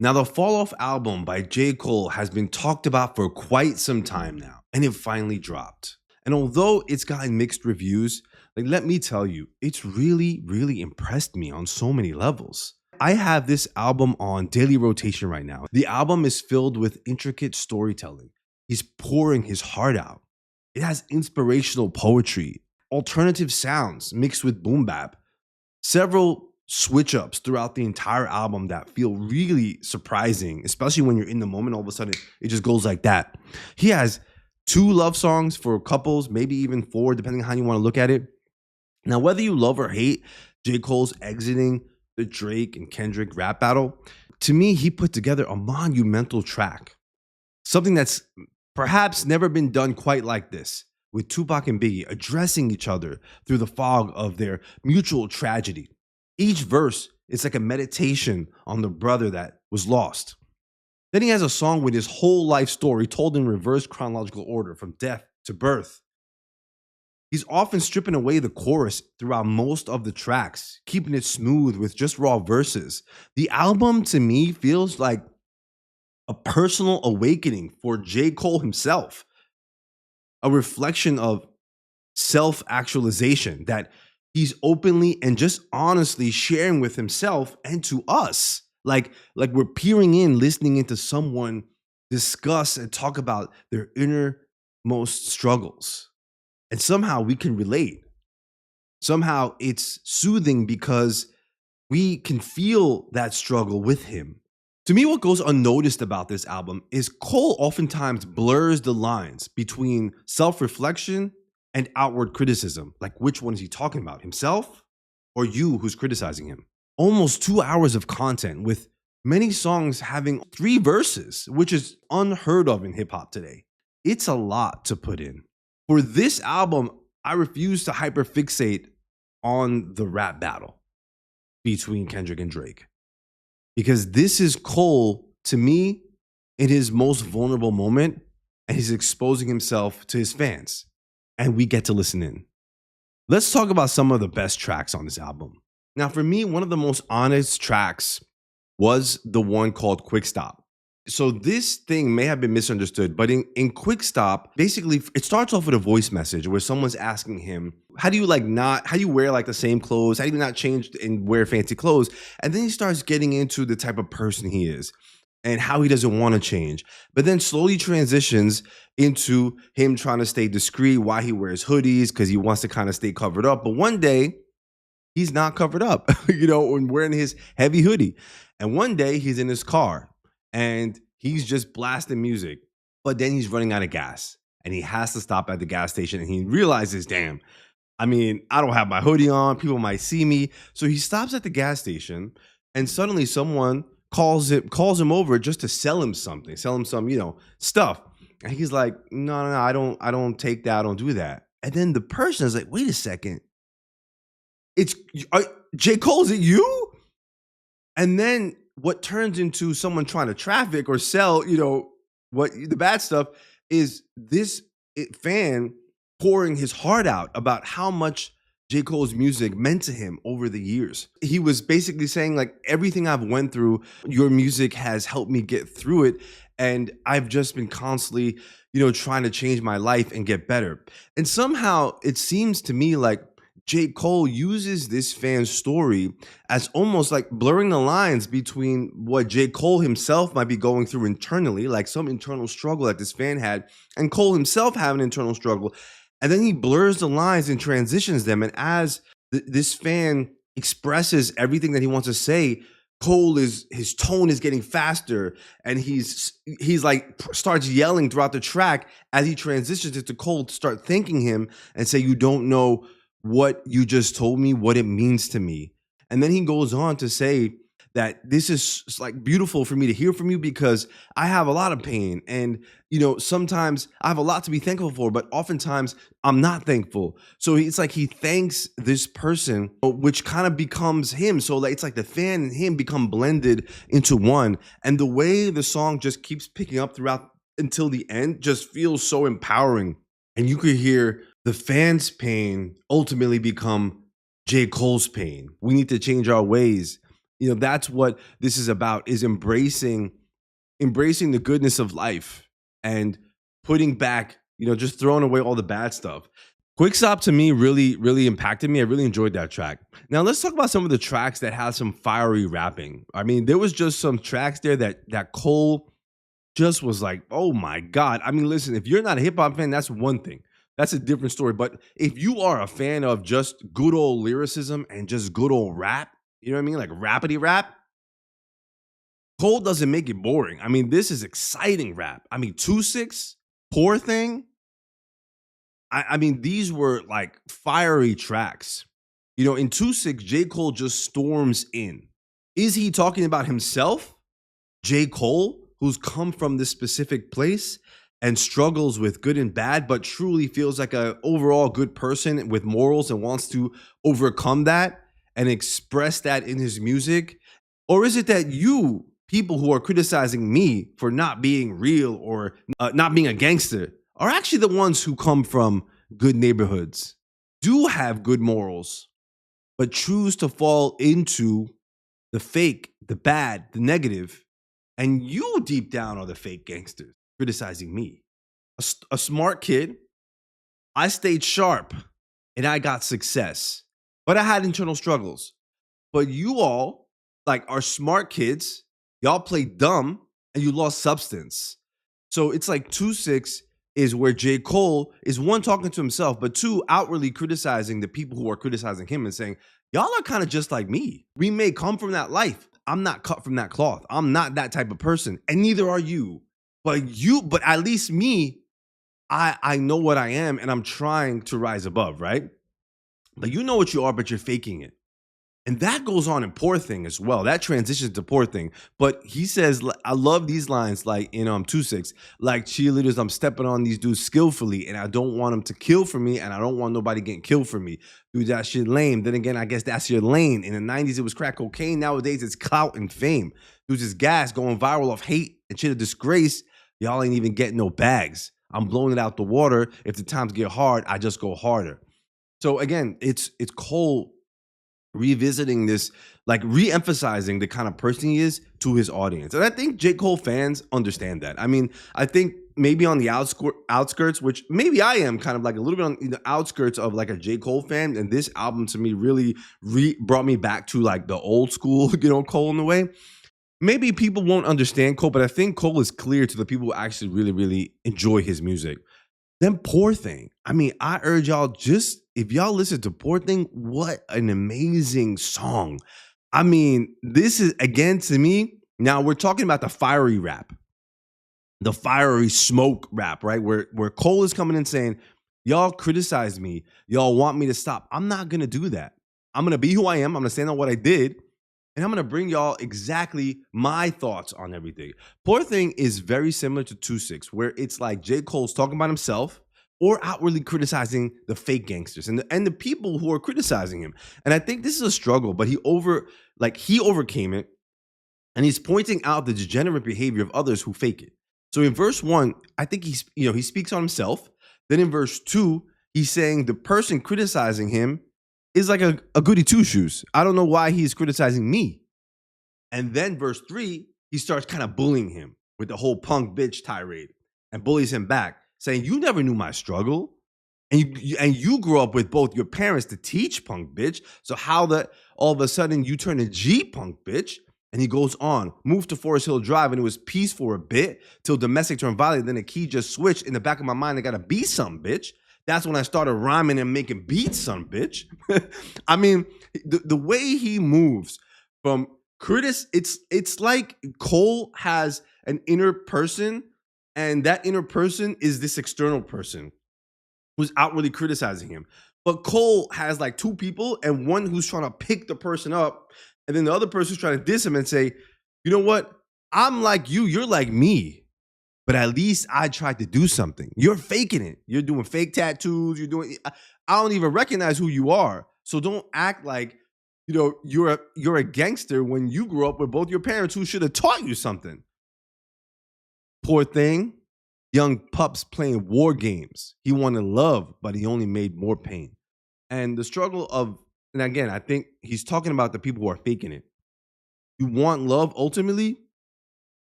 Now, the Fall Off album by J. Cole has been talked about for quite some time now, and it finally dropped. And although it's gotten mixed reviews, like let me tell you, it's really impressed me on so many levels. I have this album on daily rotation right now. The album is filled with intricate storytelling. He's pouring his heart out. It has inspirational poetry, alternative sounds mixed with boom bap, several switch ups throughout the entire album that feel really surprising, especially when you're in the moment. All of a sudden, it just goes like that. He has two love songs for couples, maybe even four, depending on how you want to look at it. Now, whether you love or hate J. Cole's exiting the Drake and Kendrick rap battle, to me, he put together a monumental track, something that's perhaps never been done quite like this, with Tupac and Biggie addressing each other through the fog of their mutual tragedy. Each verse is like a meditation on the brother that was lost. Then he has a song with his whole life story told in reverse chronological order from death to birth. He's often stripping away the chorus throughout most of the tracks, keeping it smooth with just raw verses. The album to me feels like a personal awakening for J. Cole himself, a reflection of self-actualization that he's openly and just honestly sharing with himself and to us. Like we're peering in, listening into someone discuss and talk about their innermost struggles. And somehow we can relate. Somehow it's soothing because we can feel that struggle with him. To me, what goes unnoticed about this album is Cole oftentimes blurs the lines between self-reflection and outward criticism. Like, which one is he talking about? Himself or you who's criticizing him? Almost 2 hours of content with many songs having 3 verses, which is unheard of in hip hop today. It's a lot to put in. For this album, I refuse to hyperfixate on the rap battle between Kendrick and Drake, because this is Cole, to me, in his most vulnerable moment, and he's exposing himself to his fans, and we get to listen in. Let's talk about some of the best tracks on this album. Now, for me, one of the most honest tracks was the one called Quick Stop. So this thing may have been misunderstood, but in Quick Stop, basically it starts off with a voice message where someone's asking him, how do you wear like the same clothes? How do you not change and wear fancy clothes? And then he starts getting into the type of person he is and how he doesn't want to change. But then slowly transitions into him trying to stay discreet, why he wears hoodies, because he wants to kind of stay covered up. But one day he's not covered up, and wearing his heavy hoodie. And one day he's in his car and he's just blasting music, but then he's running out of gas and he has to stop at the gas station and he realizes, damn, I don't have my hoodie on. People might see me. So he stops at the gas station and suddenly someone calls him over just to sell him some, stuff. And he's like, no, I don't take that. I don't do that. And then the person is like, wait a second. It's J. Cole, is it you? And then what turns into someone trying to traffic or sell, what the bad stuff is this fan pouring his heart out about how much J. Cole's music meant to him over the years. He was basically saying, like, everything I've went through, your music has helped me get through it. And I've just been constantly, trying to change my life and get better. And somehow it seems to me like J. Cole uses this fan's story as almost like blurring the lines between what J. Cole himself might be going through internally, like some internal struggle that this fan had, and Cole himself have an internal struggle. And then he blurs the lines and transitions them. And as this fan expresses everything that he wants to say, his tone is getting faster, and he's like starts yelling throughout the track as he transitions it to Cole to start thanking him and say, you don't know what you just told me, what it means to me. And then he goes on to say that this is like beautiful for me to hear from you because I have a lot of pain. And, sometimes I have a lot to be thankful for, but oftentimes I'm not thankful. So it's like he thanks this person, which kind of becomes him. So like, it's like the fan and him become blended into one. And the way the song just keeps picking up throughout until the end just feels so empowering. And you could hear the fans' pain ultimately become J. Cole's pain. We need to change our ways. That's what this is about, is embracing the goodness of life and putting back, just throwing away all the bad stuff. Quick Stop to me really, really impacted me. I really enjoyed that track. Now let's talk about some of the tracks that had some fiery rapping. I mean, there was just some tracks there that Cole just was like, oh my God. I mean, listen, if you're not a hip hop fan, that's one thing. That's a different story. But if you are a fan of just good old lyricism and just good old rap, you know what I mean? Like rapidy rap, Cole doesn't make it boring. I mean, this is exciting rap. I mean, 2-6, Poor Thing. I mean, these were like fiery tracks. In 2-6, J. Cole just storms in. Is he talking about himself? J. Cole, who's come from this specific place and struggles with good and bad, but truly feels like a overall good person with morals and wants to overcome that and express that in his music? Or is it that you, people who are criticizing me for not being real or not being a gangster, are actually the ones who come from good neighborhoods, do have good morals, but choose to fall into the fake, the bad, the negative, and you deep down are the fake gangsters criticizing me? A smart kid, I stayed sharp and I got success, but I had internal struggles. But you all, like, are smart kids, y'all play dumb and you lost substance. So it's like 2-6 is where J. Cole is, one, talking to himself, but two, outwardly criticizing the people who are criticizing him and saying, y'all are kind of just like me. We may come from that life. I'm not cut from that cloth. I'm not that type of person, and neither are you. But at least me, I know what I am, and I'm trying to rise above, right? But you know what you are, but you're faking it. And that goes on in Poor Thing as well. That transitions to Poor Thing. But he says, I love these lines, like, 2-6, like cheerleaders, I'm stepping on these dudes skillfully, and I don't want them to kill for me, and I don't want nobody getting killed for me. Dude, that shit lame. Then again, I guess that's your lane. In the 90s, it was crack cocaine. Nowadays, it's clout and fame. Dudes is gas going viral off hate and shit of disgrace. Y'all ain't even getting no bags. I'm blowing it out the water. If the times get hard, I just go harder. So again, it's Cole revisiting this, like re-emphasizing the kind of person he is to his audience. And I think J. Cole fans understand that. I mean, I think maybe on the outskirts, which maybe I am kind of like a little bit on the outskirts of like a J. Cole fan. And this album to me really brought me back to like the old school, Cole in a way. Maybe people won't understand Cole, but I think Cole is clear to the people who actually really, really enjoy his music. Then Poor Thing. I mean, I urge y'all, just if y'all listen to Poor Thing, what an amazing song. I mean, this is, again, to me, now we're talking about the fiery rap, the fiery smoke rap, right? Where Cole is coming in saying, y'all criticize me, y'all want me to stop. I'm not gonna do that. I'm gonna be who I am. I'm gonna stand on what I did. And I'm going to bring y'all exactly my thoughts on everything. Poor Thing is very similar to 2-6, where it's like J. Cole's talking about himself or outwardly criticizing the fake gangsters and the people who are criticizing him. And I think this is a struggle, but he overcame it, and he's pointing out the degenerate behavior of others who fake it. So in verse 1, I think he speaks on himself. Then in verse 2, he's saying the person criticizing him is like a goody two-shoes. I don't know why he's criticizing me. And then verse 3, he starts kind of bullying him with the whole punk bitch tirade and bullies him back, saying, you never knew my struggle. And you grew up with both your parents to teach punk bitch. So how that all of a sudden you turn a G punk bitch? And he goes on, moved to Forest Hill Drive, and it was peace for a bit till domestic turned violent. Then the key just switched. In the back of my mind, I gotta be some bitch. That's when I started rhyming and making beats, son, bitch. I mean, the way he moves from it's like Cole has an inner person, and that inner person is this external person who's outwardly criticizing him. But Cole has like two people, and one who's trying to pick the person up, and then the other person's trying to diss him and say, you know what? I'm like you, you're like me. But at least I tried to do something. You're faking it. You're doing fake tattoos. I don't even recognize who you are. So don't act like, you're a gangster when you grew up with both your parents who should have taught you something. Poor Thing. Young pups playing war games. He wanted love, but he only made more pain. And the struggle of, and again, I think he's talking about the people who are faking it. You want love ultimately,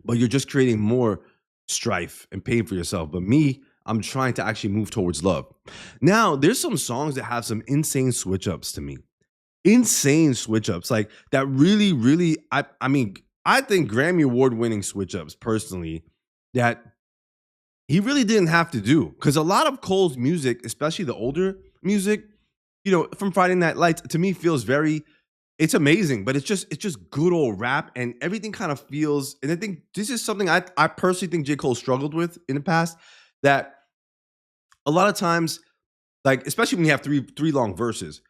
but you're just creating more strife and pain for yourself. But me, I'm trying to actually move towards love. Now, there's some songs that have some insane switch ups to me. Insane switch ups. Like that really, really, I mean, I think Grammy Award winning switch ups personally that he really didn't have to do. Because a lot of Cole's music, especially the older music, from Friday Night Lights, to me feels very it's amazing, but it's just good old rap, and everything kind of feels. And I think this is something I personally think J. Cole struggled with in the past. That a lot of times, like especially when you have three long verses,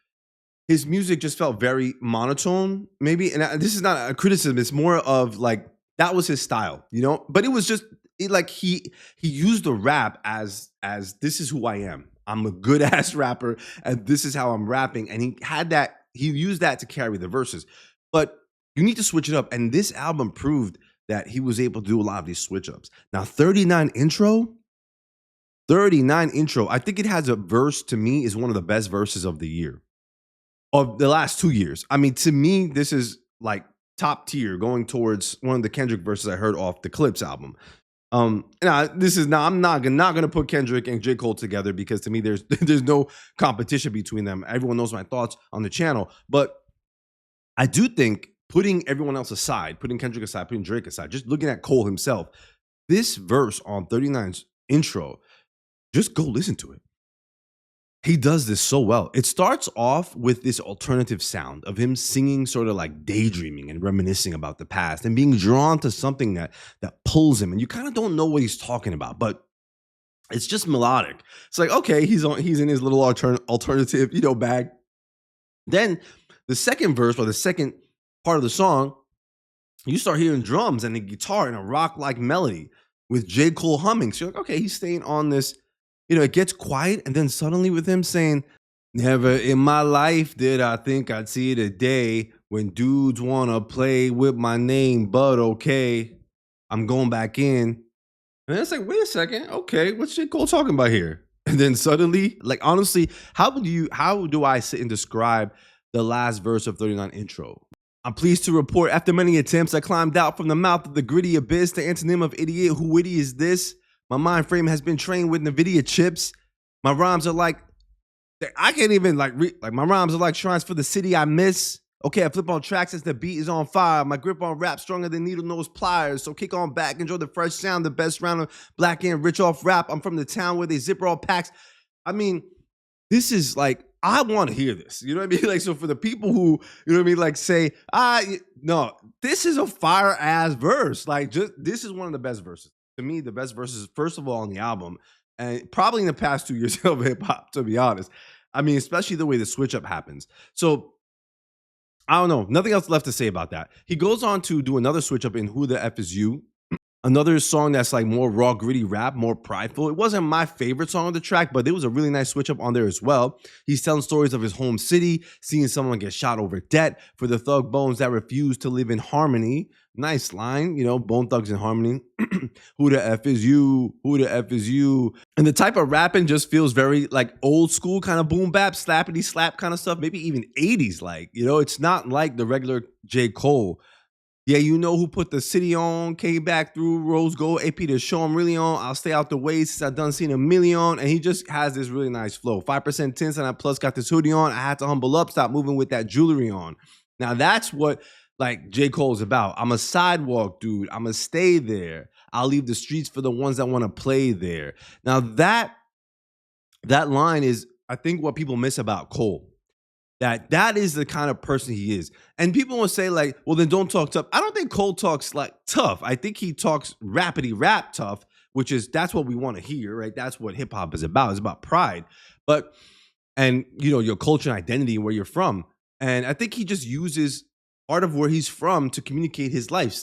his music just felt very monotone, maybe. And this is not a criticism; it's more of like that was his style, But it was just like he used the rap as this is who I am. I'm a good ass rapper, and this is how I'm rapping. And he used that to carry the verses. But you need to switch it up. And this album proved that he was able to do a lot of these switch ups. Now, 39 intro, I think it has a verse to me is one of the best verses of the year, of the last 2 years. I mean, to me, this is like top tier going towards one of the Kendrick verses I heard off the Clips album. I'm not gonna put Kendrick and J. Cole together because to me there's there's no competition between them. Everyone knows my thoughts on the channel, but I do think putting everyone else aside, putting Kendrick aside, putting Drake aside, just looking at Cole himself, this verse on 39's intro, just go listen to it. He does this so well. It starts off with this alternative sound of him singing, sort of like daydreaming and reminiscing about the past and being drawn to something that pulls him. And you kind of don't know what he's talking about, but it's just melodic. It's like, okay, he's in his little alternative, bag. Then the second verse or the second part of the song, you start hearing drums and a guitar and a rock-like melody with J. Cole humming. So you're like, okay, he's staying on this. It gets quiet, and then suddenly with him saying, never in my life did I think I'd see the day when dudes want to play with my name, but okay, I'm going back in. And it's like, wait a second, okay, what's J. Cole talking about here? And then suddenly, like honestly, how do I sit and describe the last verse of 39 intro? I'm pleased to report, after many attempts, I climbed out from the mouth of the gritty abyss. The antonym of idiot, who witty is this? My mind frame has been trained with NVIDIA chips. My rhymes are like, I can't even like my rhymes are like shrines for the city I miss. Okay, I flip on tracks as the beat is on fire. My grip on rap stronger than needle nose pliers. So kick on back, enjoy the fresh sound, the best round of black and rich off rap. I'm from the town where they zipper all packs. I mean, this is like, I want to hear this. You know what I mean? Like, so for the people who, you know what I mean, like say, no, this is a fire ass verse. Like, this is one of the best verses. To me, the best verses, first of all, on the album, and probably in the past 2 years of hip hop, to be honest. I mean, especially the way the switch up happens. So I don't know. Nothing else left to say about that. He goes on to do another switch up in Who the F Is You? Another song that's like more raw, gritty rap, more prideful. It wasn't my favorite song on the track, but there was a really nice switch up on there as well. He's telling stories of his home city, seeing someone get shot over debt, for the thug bones that refuse to live in harmony. Nice line, Bone Thugs in Harmony. Who the F is you? Who the F is you? And the type of rapping just feels very like old school kind of boom bap, slappity slap kind of stuff, maybe even 80s like, it's not like the regular J. Cole. Yeah, you know who put the city on, came back through Rose Gold, AP to show I'm really on. I'll stay out the way since I done seen a million. And he just has this really nice flow. 5% tints and I plus got this hoodie on. I had to humble up, stop moving with that jewelry on. Now that's what like J. Cole's about. I'm a sidewalk dude. I'm going to stay there. I'll leave the streets for the ones that want to play there. Now that line is, I think, what people miss about Cole. That is the kind of person he is. And people will say like, well, then don't talk tough. I don't think Cole talks like tough. I think he talks rappity rap tough, that's what we want to hear, right? That's what hip hop is about. It's about pride. And your culture and identity and where you're from. And I think he just uses part of where he's from to communicate his life.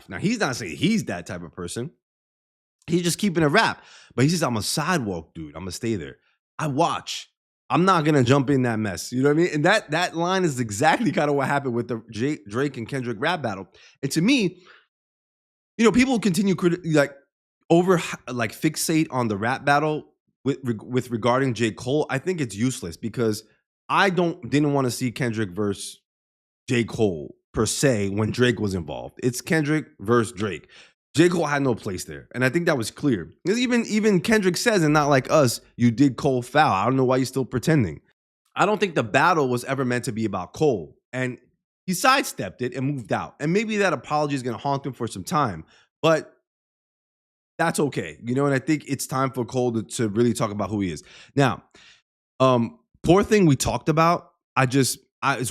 Now, he's not saying he's that type of person. He's just keeping it rap. But he says, I'm a sidewalk dude. I'm going to stay there. I watch. I'm not going to jump in that mess. You know what I mean? And that line is exactly kind of what happened with the Drake and Kendrick rap battle. And to me, people continue fixate on the rap battle with regarding J. Cole. I think it's useless because I didn't want to see Kendrick versus J. Cole per se when Drake was involved. It's Kendrick versus Drake. J. Cole had no place there. And I think that was clear. Because even Kendrick says, and not like us, you did Cole foul. I don't know why you're still pretending. I don't think the battle was ever meant to be about Cole. And he sidestepped it and moved out. And maybe that apology is going to haunt him for some time. But that's okay. And I think it's time for Cole to really talk about who he is. Now, Poor Thing we talked about. It's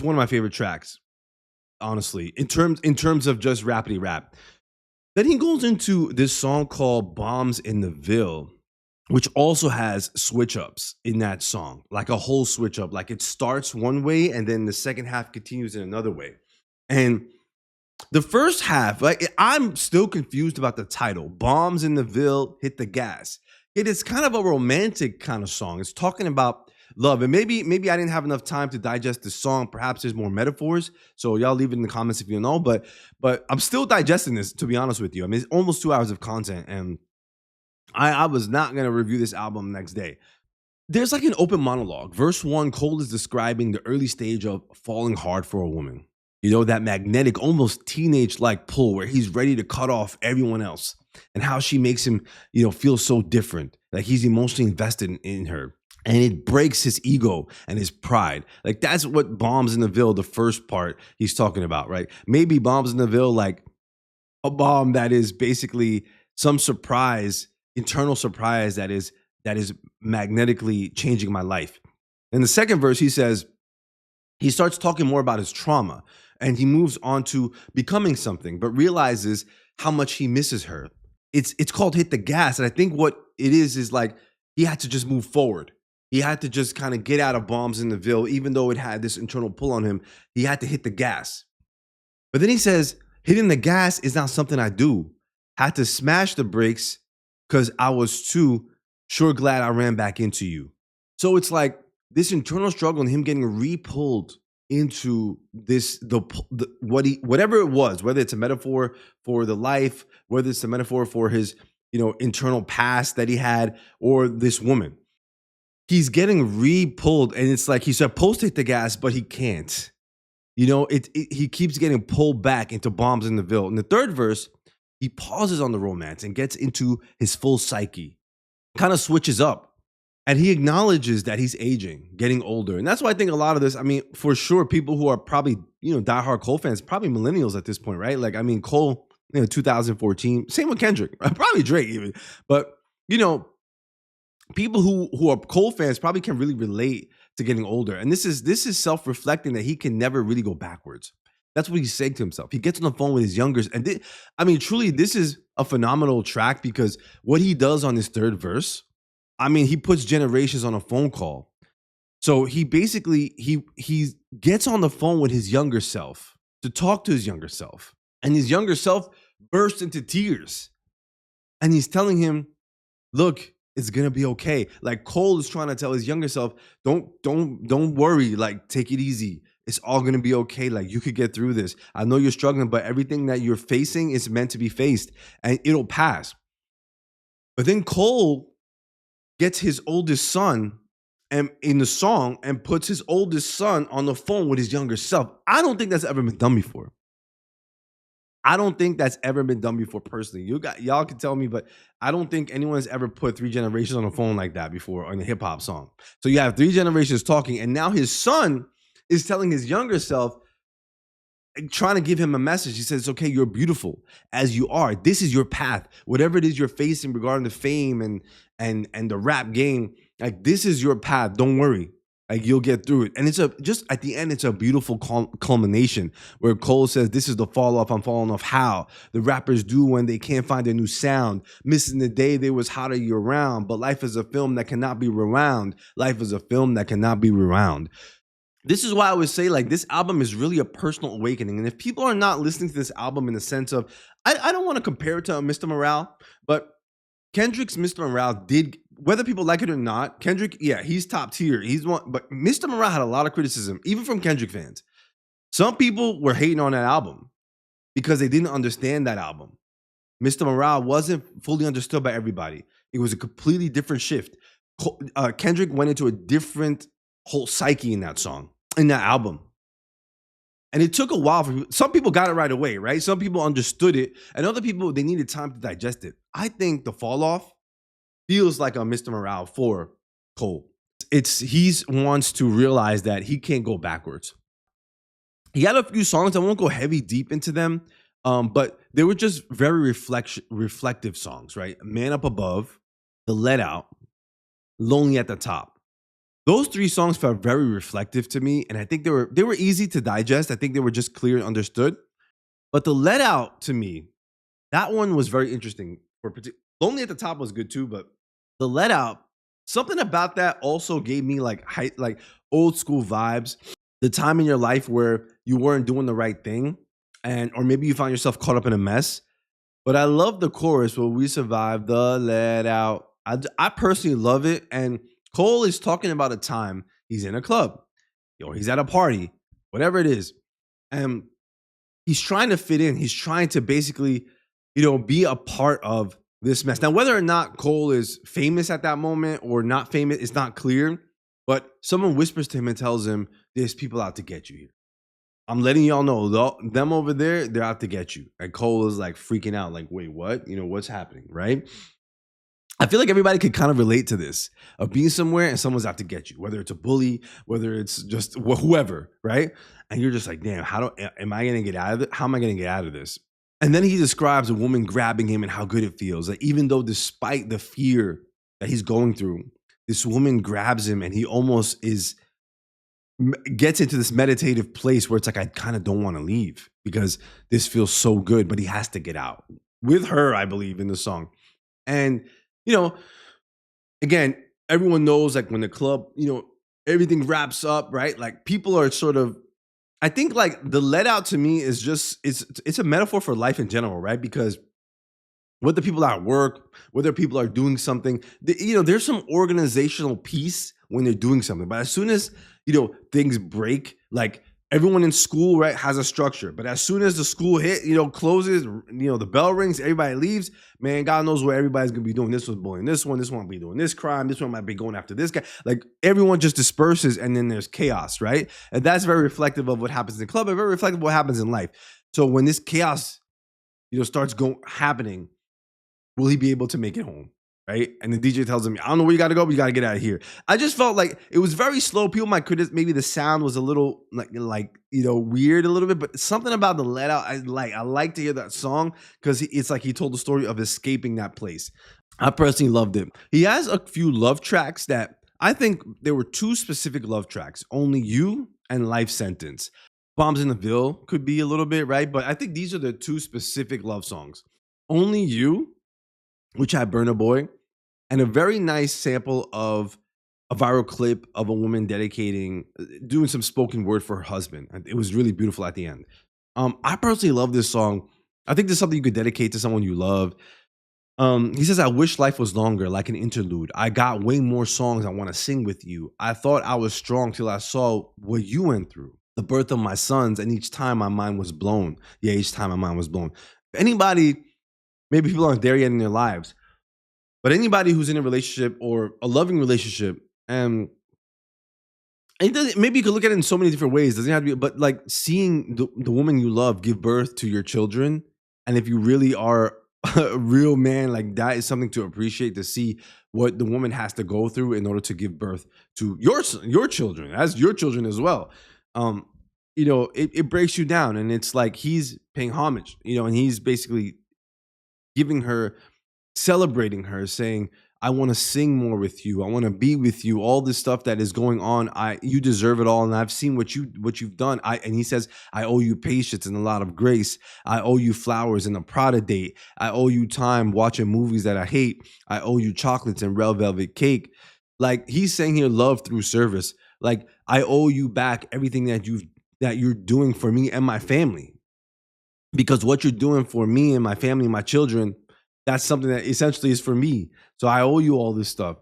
one of my favorite tracks, honestly, in terms of just rappity rap. Then he goes into this song called Bombs in the Ville, which also has switch ups in that song, like a whole switch up. Like it starts one way and then the second half continues in another way. And the first half, like I'm still confused about the title, Bombs in the Ville, Hit the Gas. It is kind of a romantic kind of song. It's talking about love. And maybe I didn't have enough time to digest the song. Perhaps there's more metaphors. So y'all leave it in the comments if you know. But I'm still digesting this, to be honest with you. I mean, it's almost 2 hours of content. And I was not going to review this album next day. There's like an open monologue. Verse 1, Cole is describing the early stage of falling hard for a woman. That magnetic, almost teenage-like pull where he's ready to cut off everyone else and how she makes him, feel so different. Like he's emotionally invested in her. And it breaks his ego and his pride. Like that's what Bombs in the Ville, the first part he's talking about, right? Maybe Bombs in the Ville, like a bomb that is basically some surprise, internal surprise that is magnetically changing my life. In the second verse, he starts talking more about his trauma and he moves on to becoming something, but realizes how much he misses her. It's called Hit the Gas. And I think what it is like he had to just move forward. He had to just kind of get out of Bombs in the Ville, even though it had this internal pull on him. He had to hit the gas. But then he says, hitting the gas is not something I do. Had to smash the brakes because I was too sure glad I ran back into you. So it's like this internal struggle and him getting re-pulled into this, whatever it was, whether it's a metaphor for the life, whether it's a metaphor for his, internal past that he had, or this woman. He's getting re-pulled, and it's like he's supposed to hit the gas, but he can't. He keeps getting pulled back into Bombs in the Ville. In the third verse, he pauses on the romance and gets into his full psyche, kind of switches up. And he acknowledges that he's aging, getting older. And that's why I think a lot of this, I mean, for sure, people who are probably, diehard Cole fans, probably millennials at this point, right? Like, I mean, Cole, 2014, same with Kendrick, probably Drake even. But, people who are Cole fans probably can really relate to getting older. And this is self-reflecting that he can never really go backwards. That's what he's saying to himself. He gets on the phone with his youngers. And truly, this is a phenomenal track because what he does on his third verse, he puts generations on a phone call. So he basically, he gets on the phone with his younger self to talk to his younger self. And his younger self bursts into tears. And he's telling him, look, it's going to be okay. Like Cole is trying to tell his younger self, don't worry. Like, take it easy. It's all going to be okay. Like, you could get through this. I know you're struggling, but everything that you're facing is meant to be faced and it'll pass. But then Cole gets his oldest son and in the song and puts his oldest son on the phone with his younger self. I don't think that's ever been done before. I don't think that's ever been done before personally. Y'all can tell me, but I don't think anyone has ever put 3 generations on the phone like that before on a hip hop song. So you have 3 generations talking, and now his son is telling his younger self, trying to give him a message. He says, okay, you're beautiful as you are. This is your path. Whatever it is you're facing regarding the fame and the rap game, like this is your path. Don't worry. Like you'll get through it. And it's just at the end, it's a beautiful culmination where Cole says, this is the fall off I'm falling off. How the rappers do when they can't find a new sound, missing the day they was hotter year round. But life is a film that cannot be rewound. Life is a film that cannot be rewound. This is why I would say like this album is really a personal awakening. And if people are not listening to this album in the sense of, I don't want to compare it to Mr. Morale, but Kendrick's Mr. Morale did, whether people like it or not, Kendrick, yeah, he's top tier. He's one, but Mr. Morale had a lot of criticism, even from Kendrick fans. Some people were hating on that album because they didn't understand that album. Mr. Morale wasn't fully understood by everybody. It was a completely different shift. Kendrick went into a different whole psyche in that song, in that album. And it took a while for some people got it right away, right? Some people understood it, and other people they needed time to digest it. I think the fall off feels like a Mr. Morale for Cole. It's he's wants to realize that he can't go backwards. He had a few songs. I won't go heavy deep into them, but they were just very reflective songs, right? Man Up Above, The Let Out, Lonely at the Top. Those three songs felt very reflective to me, and I think they were easy to digest. I think they were just clear and understood. But The Let Out to me, that one was very interesting. Lonely at the Top was good too, but The Let Out, something about that also gave me like old school vibes. The time in your life where you weren't doing the right thing, and or maybe you found yourself caught up in a mess. But I love the chorus where we survived the let out. I personally love it. And Cole is talking about a time he's in a club or he's at a party, whatever it is. And he's trying to fit in. He's trying to basically, be a part of this mess. Now, whether or not Cole is famous at that moment or not famous, it's not clear. But someone whispers to him and tells him, there's people out to get you here. I'm letting y'all know, them over there, they're out to get you. And Cole is like freaking out, like, wait, what? What's happening, right? I feel like everybody could kind of relate to this of being somewhere and someone's out to get you, whether it's a bully, whether it's just whoever, right? And you're just like, damn, am I going to get out of it? How am I going to get out of this? And then he describes a woman grabbing him and how good it feels. Like, even though despite the fear that he's going through, this woman grabs him and he almost gets into this meditative place where it's like, I kind of don't want to leave because this feels so good, but he has to get out with her, I believe, in the song. And, again, everyone knows like when the club, everything wraps up, right? Like people are sort of, I think like the let out to me is just, it's a metaphor for life in general, right? Because whether people are at work, whether people are doing something, there's some organizational piece when they're doing something. But as soon as, things break, like everyone in school, right, has a structure. But as soon as the school closes, the bell rings, everybody leaves, man, God knows what everybody's going to be doing. This one's bullying this one might be doing this crime, this one might be going after this guy. Like everyone just disperses and then there's chaos, right? And that's very reflective of what happens in the club and very reflective of what happens in life. So when this chaos, starts happening, will he be able to make it home? Right. And the DJ tells him, I don't know where you got to go, but you got to get out of here. I just felt like it was very slow. People might criticize, maybe the sound was a little weird a little bit, but something about the let out. I like to hear that song because it's like he told the story of escaping that place. I personally loved it. He has a few love tracks that I think there were two specific love tracks, Only You and Life Sentence. Bombs in the Ville could be a little bit, right? But I think these are the two specific love songs. Only You, which had Burna Boy, and a very nice sample of a viral clip of a woman doing some spoken word for her husband. It was really beautiful at the end. I personally love this song. I think this is something you could dedicate to someone you love. He says, I wish life was longer, like an interlude. I got way more songs I want to sing with you. I thought I was strong till I saw what you went through. The birth of my sons, and each time my mind was blown. Yeah, each time my mind was blown. If anybody, maybe people aren't there yet in their lives, but anybody who's in a relationship or a loving relationship, and maybe you could look at it in so many different ways. It doesn't have to be, but like seeing the woman you love give birth to your children, and if you really are a real man, like that is something to appreciate, to see what the woman has to go through in order to give birth to your children, as your children as well. It breaks you down, and it's like he's paying homage, and he's basically giving her, celebrating her, saying, I want to sing more with you. I want to be with you. All this stuff that is going on, you deserve it all. And I've seen what you've done. And he says, I owe you patience and a lot of grace. I owe you flowers and a Prada date. I owe you time watching movies that I hate. I owe you chocolates and red velvet cake. Like he's saying here, love through service. Like I owe you back everything that you're doing for me and my family. Because what you're doing for me and my family and my children, that's something that essentially is for me. So I owe you all this stuff.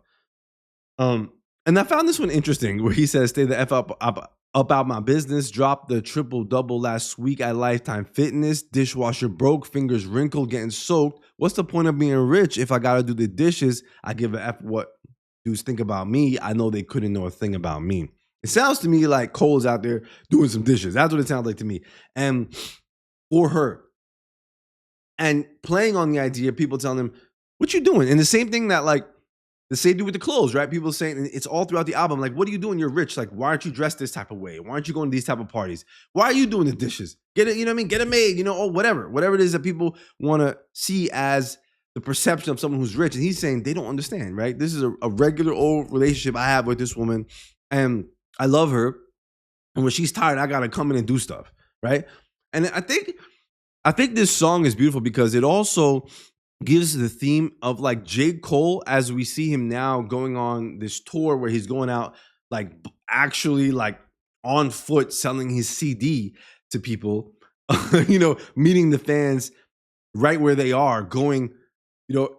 And I found this one interesting where he says, stay the F up out my business, dropped the triple double last week at Lifetime Fitness, dishwasher broke, fingers wrinkled, getting soaked. What's the point of being rich if I got to do the dishes? I give a F what dudes think about me. I know they couldn't know a thing about me. It sounds to me like Cole's out there doing some dishes. That's what it sounds like to me. And for her, and playing on the idea of people telling him, what you doing? And the same thing that like the same thing with the clothes, right? People saying, and it's all throughout the album, like, what are you doing? You're rich. Like, why aren't you dressed this type of way? Why aren't you going to these type of parties? Why are you doing the dishes? Get it, you know what I mean? Get it made, you know, or whatever it is that people want to see as the perception of someone who's rich. And he's saying they don't understand, right? This is a regular old relationship I have with this woman, and I love her. And when she's tired, I gotta come in and do stuff, right? And I think this song is beautiful because it also gives the theme of like J. Cole as we see him now going on this tour where he's going out like actually like on foot selling his CD to people, meeting the fans right where they are, going.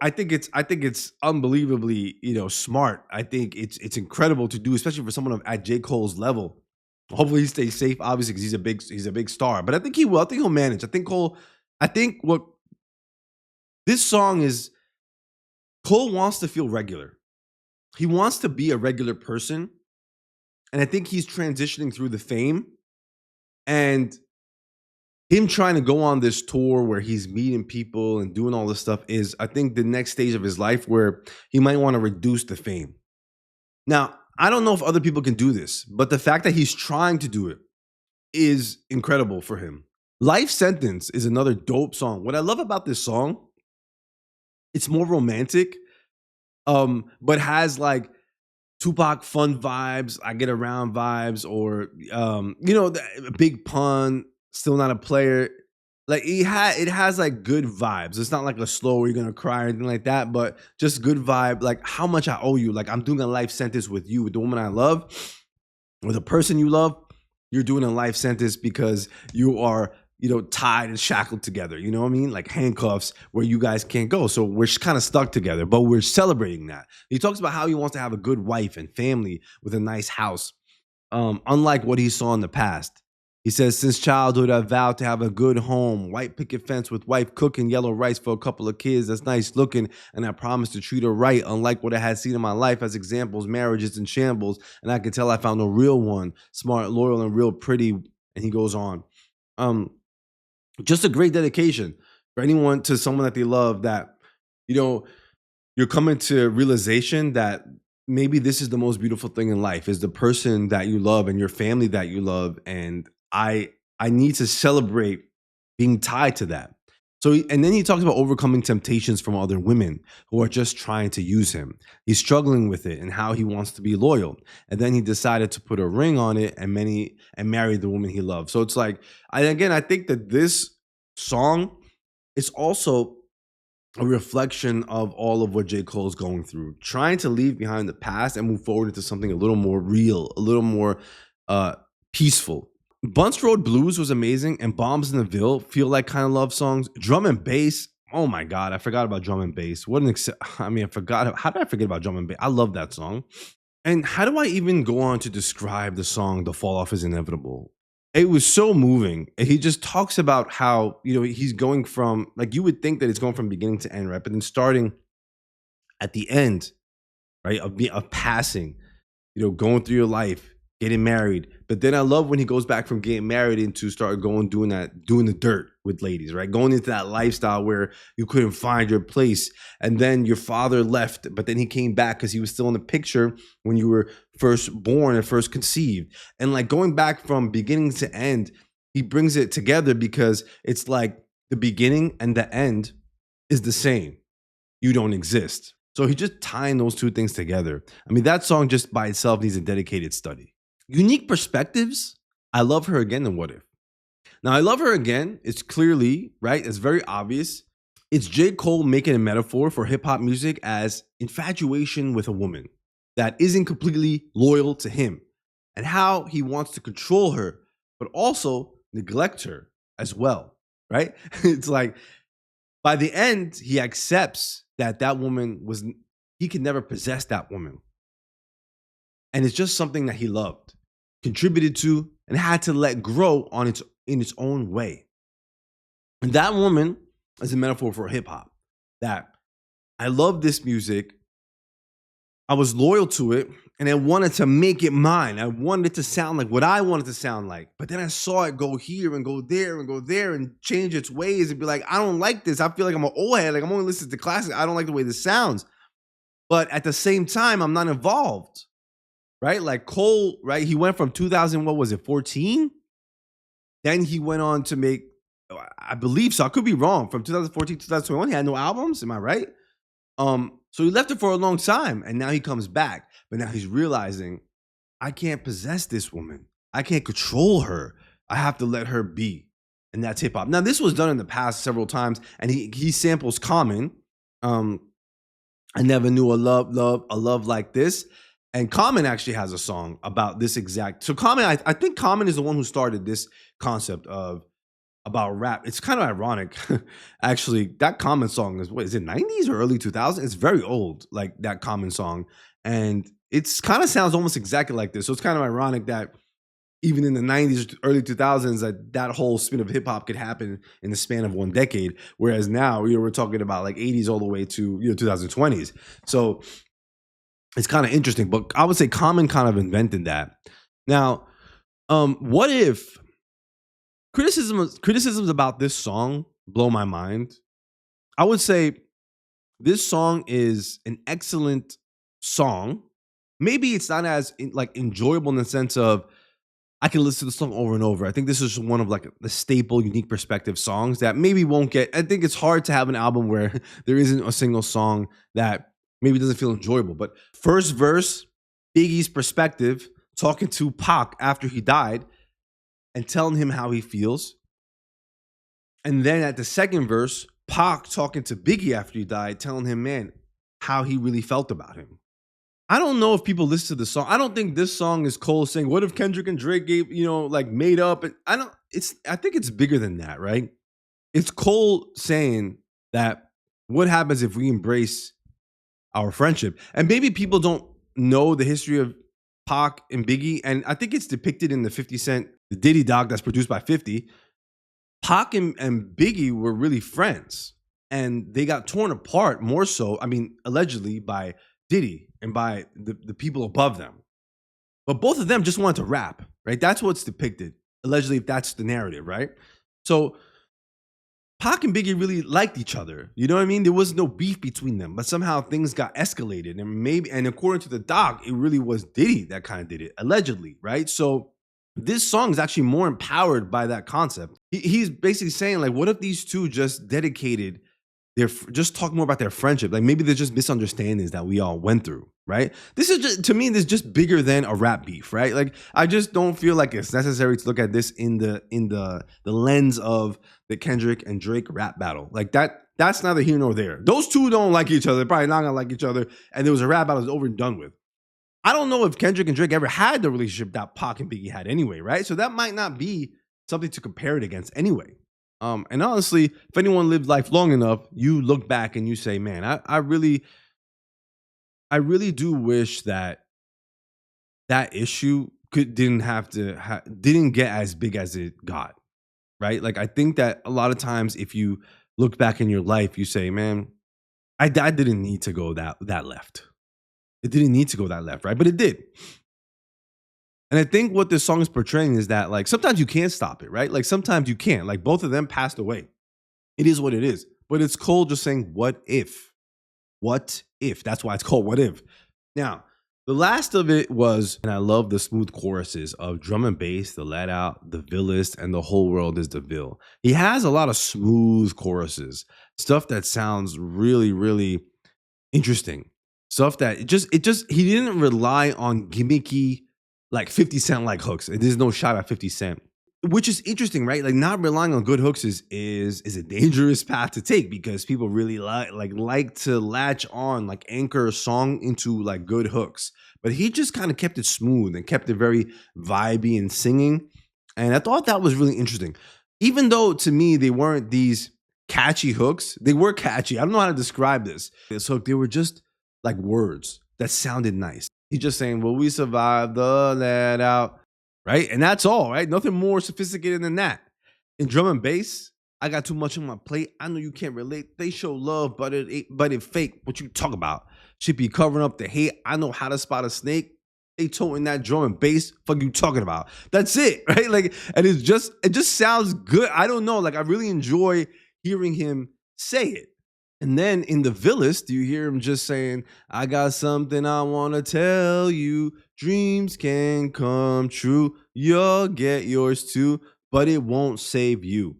I think it's unbelievably, smart. I think it's incredible to do, especially for someone at J. Cole's level. Hopefully he stays safe, obviously, because he's a big star. But I think he will. I think he'll manage. I think what this song is, Cole wants to feel regular. He wants to be a regular person. And I think he's transitioning through the fame. And him trying to go on this tour where he's meeting people and doing all this stuff is, I think, the next stage of his life where he might want to reduce the fame. Now, I don't know if other people can do this, but the fact that he's trying to do it is incredible for him. Life Sentence is another dope song. What I love about this song, it's more romantic, but has like Tupac fun vibes, I Get Around vibes, or the Big Pun, Still Not a Player. Like it has like good vibes. It's not like a slow where you're gonna cry or anything like that, but just good vibe. Like How Much I Owe You. Like I'm doing a life sentence with you, with the woman I love, or the person you love. You're doing a life sentence because you are, tied and shackled together. You know what I mean? Like handcuffs where you guys can't go. So we're kind of stuck together, but we're celebrating that. He talks about how he wants to have a good wife and family with a nice house, unlike what he saw in the past. He says, since childhood, I've vowed to have a good home, white picket fence with wife cooking, yellow rice for a couple of kids that's nice looking, and I promised to treat her right, unlike what I had seen in my life as examples, marriages in shambles, and I could tell I found a real one, smart, loyal, and real pretty, and he goes on. Just a great dedication for anyone to someone that they love that, you're coming to realization that maybe this is the most beautiful thing in life is the person that you love and your family that you love. And I need to celebrate being tied to that. And then he talks about overcoming temptations from other women who are just trying to use him. He's struggling with it and how he wants to be loyal. And then he decided to put a ring on it and marry the woman he loved. So it's like, I think that this song is also a reflection of all of what J. Cole is going through, trying to leave behind the past and move forward into something a little more real, a little more peaceful. Bunts Road Blues was amazing, and Bombs in the Ville feel like kind of love songs. Drum and bass, oh my God, I forgot about drum and bass. I forgot. How did I forget about drum and bass? I love that song. And how do I even go on to describe the song The Fall Off Is Inevitable? It was so moving. He just talks about how, he's going from, like, you would think that it's going from beginning to end, right? But then starting at the end, right, of passing, going through your life, getting married. But then I love when he goes back from getting married into start doing the dirt with ladies, right? Going into that lifestyle where you couldn't find your place. And then your father left, but then he came back because he was still in the picture when you were first born and first conceived. And like going back from beginning to end, he brings it together because it's like the beginning and the end is the same. You don't exist. So he's just tying those two things together. I mean, that song just by itself needs a dedicated study. Unique perspectives. I Love Her Again and What If. Now, I Love Her Again. It's clearly, right? It's very obvious. It's J. Cole making a metaphor for hip hop music as infatuation with a woman that isn't completely loyal to him and how he wants to control her, but also neglect her as well, right? It's like by the end, he accepts that woman he could never possess that woman. And it's just something that he loved, contributed to, and had to let grow in its own way. And that woman is a metaphor for hip hop. That I love this music. I was loyal to it, and I wanted to make it mine. I wanted it to sound like what I wanted to sound like. But then I saw it go here and go there and go there and change its ways and be like, I don't like this. I feel like I'm an old head. Like I'm only listening to classic. I don't like the way this sounds. But at the same time, I'm not involved, right? Like Cole, right? He went from 2000, what was it, 14? Then he went on to make, I believe so. I could be wrong. From 2014 to 2021, he had no albums. Am I right? So he left it for a long time, and now he comes back. But now he's realizing, I can't possess this woman. I can't control her. I have to let her be. And that's hip hop. Now, this was done in the past several times, and he samples Common. I never knew a love like this. And Common actually has a song about this exact. So Common, I think Common is the one who started this concept of about rap. It's kind of ironic, actually. That Common song is, what is it, 90s or early 2000s? It's very old, like that Common song, and it's kind of sounds almost exactly like this. So it's kind of ironic that even in the 90s, early 2000s, that whole spin of hip hop could happen in the span of one decade. Whereas now, we're talking about like 80s all the way to 2020s. So it's kind of interesting. But I would say Common kind of invented that. Now, what if criticisms about this song blow my mind? I would say this song is an excellent song. Maybe it's not as enjoyable in the sense of I can listen to the song over and over. I think this is one of like the staple, unique perspective songs that maybe won't get. I think it's hard to have an album where there isn't a single song that maybe doesn't feel enjoyable. But first verse, Biggie's perspective, talking to Pac after he died and telling him how he feels. And then at the second verse, Pac talking to Biggie after he died, telling him, man, how he really felt about him. I don't know if people listen to the song. I don't think this song is Cole saying, what if Kendrick and Drake gave, made up? And I think it's bigger than that, right? It's Cole saying that what happens if we embrace our friendship? And maybe people don't know the history of Pac and Biggie. And I think it's depicted in the 50 Cent, the Diddy doc that's produced by 50. Pac and Biggie were really friends. And they got torn apart more so, allegedly by Diddy and by the people above them. But both of them just wanted to rap, right? That's what's depicted. Allegedly, if that's the narrative, right? So Pac and Biggie really liked each other. You know what I mean? There was no beef between them, but somehow things got escalated. And according to the doc, it really was Diddy that kind of did it, allegedly, right? So this song is actually more empowered by that concept. He's basically saying, like, what if these two just dedicated just talk more about their friendship? Like maybe they're just misunderstandings that we all went through, right? This is just, to me, this is just bigger than a rap beef, right? Like I just don't feel like it's necessary to look at this in the lens of the Kendrick and Drake rap battle. Like that's neither here nor there. Those two don't like each other. They're probably not gonna like each other. And there was a rap battle that's over and done with. I don't know if Kendrick and Drake ever had the relationship that Pac and Biggie had anyway, right? So that might not be something to compare it against anyway. And honestly, if anyone lived life long enough, you look back and you say, man, I really do wish that issue didn't get as big as it got, right? Like, I think that a lot of times if you look back in your life, you say, man, I didn't need to go that left. It didn't need to go that left, right? But it did. And I think what this song is portraying is that, like, sometimes you can't stop it, right? Like, sometimes you can't. Like, both of them passed away. It is what it is. But it's Cole just saying, what if? What if? That's why it's called What If. Now, the last of it was, and I love the smooth choruses of drum and bass, the Let Out, the Villist, and the Whole World is the Ville. He has a lot of smooth choruses, stuff that sounds really, really interesting. Stuff that he didn't rely on gimmicky, like 50 Cent like hooks. There's no shot at 50 Cent, which is interesting, right? Like not relying on good hooks is a dangerous path to take because people really like to latch on, like anchor a song into like good hooks. But he just kind of kept it smooth and kept it very vibey and singing. And I thought that was really interesting. Even though to me they weren't these catchy hooks, they were catchy. I don't know how to describe this hook. They were just like words that sounded nice. He's just saying, well, we survived the Let Out, right? And that's all, right? Nothing more sophisticated than that. In drum and bass, I got too much on my plate. I know you can't relate. They show love, but it fake. What you talk about? Should be covering up the hate. I know how to spot a snake. they toting that drum and bass. Fuck you talking about? That's it, right? Like, and it just sounds good. I don't know. Like, I really enjoy hearing him say it. And then in the Villas, do you hear him just saying, I got something I want to tell you. Dreams can come true. You'll get yours too, but it won't save you.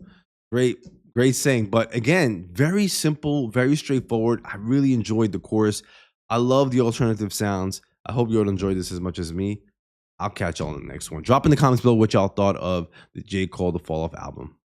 Great, great saying. But again, very simple, very straightforward. I really enjoyed the chorus. I love the alternative sounds. I hope you all enjoyed this as much as me. I'll catch y'all in the next one. Drop in the comments below what y'all thought of the J. Cole The Fall Off album.